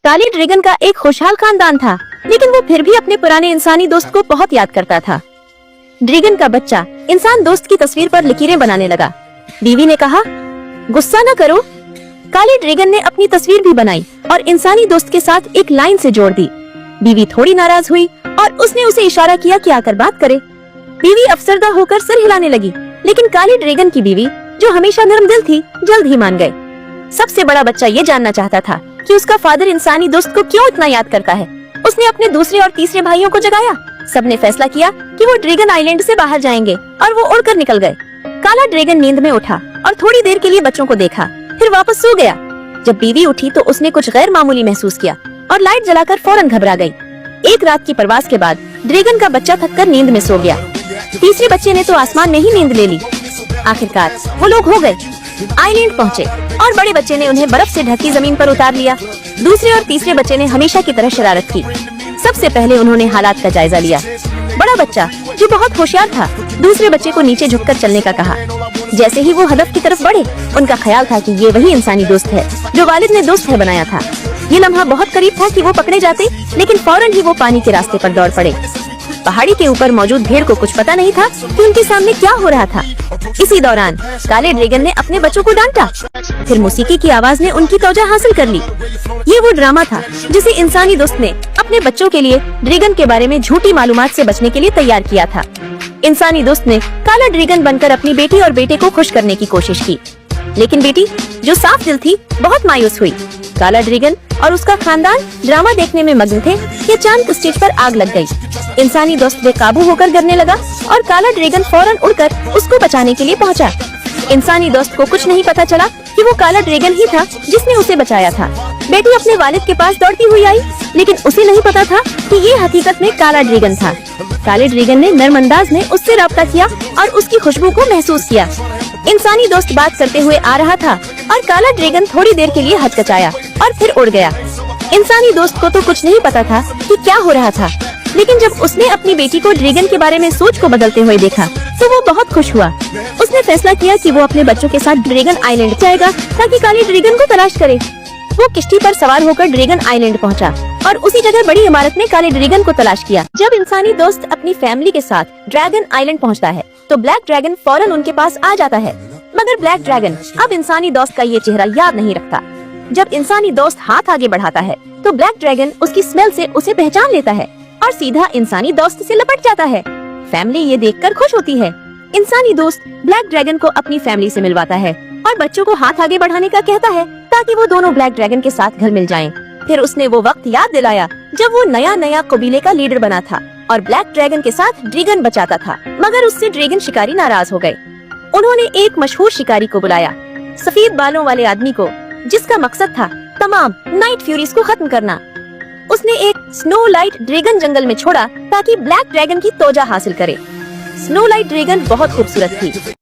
काली dragon का एक खुशहाल खानदान था, लेकिन वो फिर भी अपने पुराने इंसानी दोस्त को बहुत याद करता था। ड्रैगन का बच्चा इंसान दोस्त की तस्वीर पर लकीरें बनाने लगा। बीवी ने कहा, गुस्सा न करो। काली ड्रैगन ने अपनी तस्वीर भी बनाई और इंसानी दोस्त के साथ एक लाइन से जोड़ दी। बीवी थोड़ी नाराज हुई और उसने उसे इशारा किया कि आकर बात करे। बीवी अफसरदा होकर सिर हिलाने लगी, लेकिन काली ड्रैगन की बीवी, जो हमेशा नरम दिल थी, जल्द ही मान गए। सबसे बड़ा बच्चा ये जानना चाहता था कि उसका फादर इंसानी दोस्त को क्यों इतना याद करता है। उसने अपने दूसरे और तीसरे भाइयों को जगाया। सबने फैसला किया कि वो ड्रैगन आइलैंड से बाहर जाएंगे और वो उड़कर निकल गए। काला ड्रैगन नींद में उठा और थोड़ी देर के लिए बच्चों को देखा, फिर वापस सो गया। जब बीवी उठी तो उसने कुछ गैर मामूली महसूस किया और लाइट जलाकर फौरन घबरा गई। एक रात की परवास के बाद ड्रैगन का बच्चा थककर नींद में सो गया। तीसरे बच्चे ने तो आसमान में ही नींद ले ली। आखिरकार वो लोग हो गए, आइलैंड पहुँचे और बड़े बच्चे ने उन्हें बर्फ से ढकी जमीन पर उतार लिया। दूसरे और तीसरे बच्चे ने हमेशा की तरह शरारत की। सबसे पहले उन्होंने हालात का जायजा लिया। बड़ा बच्चा, जो बहुत होशियार था, दूसरे बच्चे को नीचे झुककर चलने का कहा। जैसे ही वो हदफ की तरफ बढ़े, उनका ख्याल था कि ये वही इंसानी दोस्त है जो वालिद ने दोस्त है बनाया था। ये लम्हा बहुत करीब था कि वो पकड़े जाते, लेकिन फौरन ही वो पानी के रास्ते पर दौड़ पड़े। पहाड़ी के ऊपर मौजूद भेड़ को कुछ पता नहीं था कि उनके सामने क्या हो रहा था। इसी दौरान काले ड्रैगन ने अपने बच्चों को डांटा। फिर मौसीकी की आवाज ने उनकी तवज्जो हासिल कर ली। ये वो ड्रामा था जिसे इंसानी दोस्त ने अपने बच्चों के लिए ड्रैगन के बारे में झूठी मालूमात से बचने के लिए तैयार किया था। इंसानी दोस्त ने काला ड्रैगन बनकर अपनी बेटी और बेटे को खुश करने की कोशिश की, लेकिन बेटी, जो साफ दिल थी, बहुत मायूस हुई। काला ड्रैगन और उसका खानदान ड्रामा देखने में मग्न थे कि अचानक स्टेज पर आग लग गई। इंसानी दोस्त बेकाबू होकर गिरने लगा और काला ड्रैगन फौरन उड़कर उसको बचाने के लिए पहुंचा। इंसानी दोस्त को कुछ नहीं पता चला कि वो काला ड्रैगन ही था जिसने उसे बचाया था। बेटी अपने वालिद के पास दौड़ती हुई आई, लेकिन उसे नहीं पता था कि ये हकीकत में काला ड्रैगन था। काले ड्रैगन ने नर्म अंदाज में उससे राब्ता किया और उसकी खुशबू को महसूस किया। इंसानी दोस्त बात करते हुए आ रहा था और काला ड्रैगन थोड़ी देर के लिए हचकचाया और फिर उड़ गया। इंसानी दोस्त को तो कुछ नहीं पता था कि क्या हो रहा था, लेकिन जब उसने अपनी बेटी को ड्रैगन के बारे में सोच को बदलते हुए देखा तो वो बहुत खुश हुआ। उसने फैसला किया कि वो अपने बच्चों के साथ ड्रैगन आइलैंड जाएगा ताकि काले ड्रैगन को तलाश करे। वो किश्ती पर सवार होकर ड्रैगन आइलैंड पहुंचा और उसी जगह बड़ी इमारत में काले ड्रैगन को तलाश किया। जब इंसानी दोस्त अपनी फैमिली के साथ ड्रैगन आइलैंड पहुंचता है तो ब्लैक ड्रैगन फौरन उनके पास आ जाता है, मगर ब्लैक ड्रैगन अब इंसानी दोस्त का ये चेहरा याद नहीं रखता। जब इंसानी दोस्त हाथ आगे बढ़ाता है तो ब्लैक ड्रैगन उसकी स्मेल से उसे पहचान लेता है और सीधा इंसानी दोस्त से लपट जाता है। फैमिली ये देखकर खुश होती है। इंसानी दोस्त ब्लैक ड्रैगन को अपनी फैमिली से मिलवाता है और बच्चों को हाथ आगे बढ़ाने का कहता है ताकि वो दोनों ब्लैक ड्रैगन के साथ घुल मिल जाएं। फिर उसने वो वक्त याद दिलाया जब वो नया कबीले का लीडर बना था और ब्लैक ड्रैगन के साथ ड्रैगन बचाता था, मगर उससे ड्रैगन शिकारी नाराज हो गए। उन्होंने एक मशहूर शिकारी को बुलाया, सफेद बालों वाले आदमी को, जिसका मकसद था तमाम नाइट फ्यूरीज को खत्म करना। उसने एक स्नो लाइट ड्रैगन जंगल में छोड़ा ताकि ब्लैक ड्रैगन की तोजा हासिल करे। स्नो लाइट ड्रैगन बहुत खूबसूरत थी।